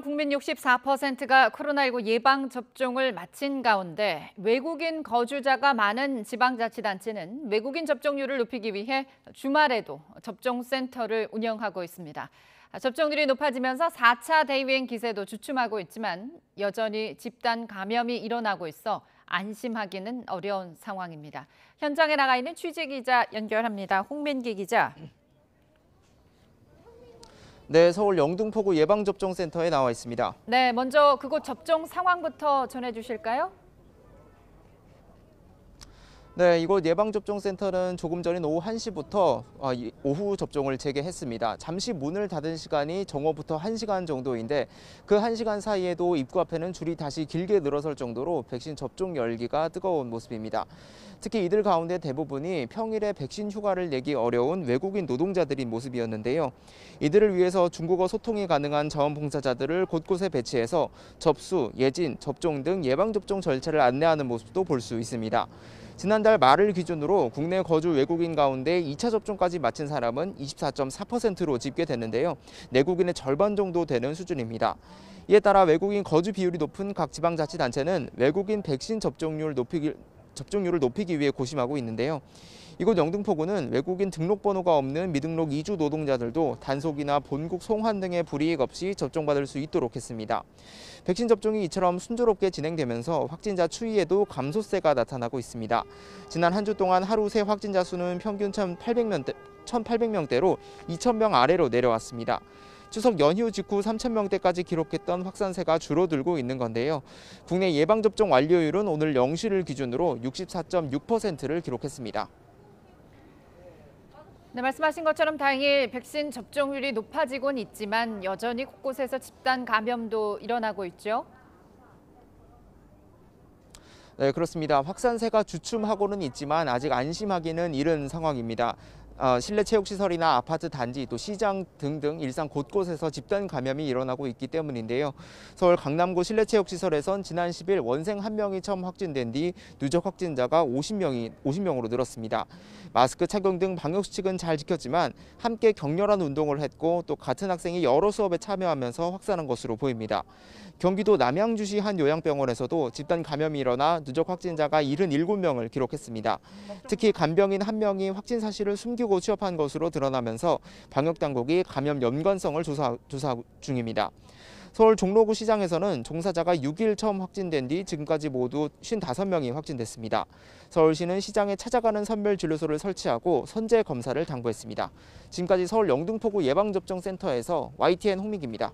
국민 64%가 코로나19 예방접종을 마친 가운데 외국인 거주자가 많은 지방자치단체는 외국인 접종률을 높이기 위해 주말에도 접종센터를 운영하고 있습니다. 접종률이 높아지면서 4차 대유행 기세도 주춤하고 있지만 여전히 집단 감염이 일어나고 있어 안심하기는 어려운 상황입니다. 현장에 나가 있는 취재기자 연결합니다. 홍민기 기자. 네, 서울 영등포구 예방접종센터에 나와 있습니다. 네, 먼저 그곳 접종 상황부터 전해주실까요? 네, 이곳 예방접종센터는 조금 전인 오후 1시부터 오후 접종을 재개했습니다. 잠시 문을 닫은 시간이 정오부터 1시간 정도인데 그 1시간 사이에도 입구 앞에는 줄이 다시 길게 늘어설 정도로 백신 접종 열기가 뜨거운 모습입니다. 특히 이들 가운데 대부분이 평일에 백신 휴가를 내기 어려운 외국인 노동자들인 모습이었는데요. 이들을 위해서 중국어 소통이 가능한 자원봉사자들을 곳곳에 배치해서 접수, 예진, 접종 등 예방접종 절차를 안내하는 모습도 볼 수 있습니다. 지난달 말을 기준으로 국내 거주 외국인 가운데 2차 접종까지 마친 사람은 24.4%로 집계됐는데요. 내국인의 절반 정도 되는 수준입니다. 이에 따라 외국인 거주 비율이 높은 각 지방자치단체는 외국인 백신 접종률을 높이기 위해 고심하고 있는데요. 이곳 영등포구는 외국인 등록번호가 없는 미등록 이주 노동자들도 단속이나 본국 송환 등의 불이익 없이 접종받을 수 있도록 했습니다. 백신 접종이 이처럼 순조롭게 진행되면서 확진자 추이에도 감소세가 나타나고 있습니다. 지난 한 주 동안 하루 새 확진자 수는 평균 1,800명대로 2,000명 아래로 내려왔습니다. 추석 연휴 직후 3,000명대까지 기록했던 확산세가 줄어들고 있는 건데요. 국내 예방접종 완료율은 오늘 0시를 기준으로 64.6%를 기록했습니다. 네, 말씀하신 것처럼 당일 백신 접종률이 높아지곤 있지만 여전히 곳곳에서 집단 감염도 일어나고 있죠. 네, 그렇습니다. 확산세가 주춤하고는 있지만 아직 안심하기는 이른 상황입니다. 실내 체육시설이나 아파트 단지, 또 시장 등등 일상 곳곳에서 집단 감염이 일어나고 있기 때문인데요. 서울 강남구 실내 체육시설에선 지난 10일 원생 1명이 처음 확진된 뒤 누적 확진자가 50명으로 늘었습니다. 마스크 착용 등 방역수칙은 잘 지켰지만 함께 격렬한 운동을 했고 또 같은 학생이 여러 수업에 참여하면서 확산한 것으로 보입니다. 경기도 남양주시 한 요양병원에서도 집단 감염이 일어나 누적 확진자가 77명을 기록했습니다. 특히 간병인 1명이 확진 사실을 숨기고 취업한 것으로 드러나면서 방역당국이 감염 연관성을 조사 중입니다. 서울 종로구 시장에서는 종사자가 6일 처음 확진된 뒤 지금까지 모두 55명이 확진됐습니다. 서울시는 시장에 찾아가는 선별진료소를 설치하고 선제 검사를 당부했습니다. 지금까지 서울 영등포구 예방접종센터에서 YTN 홍민기입니다.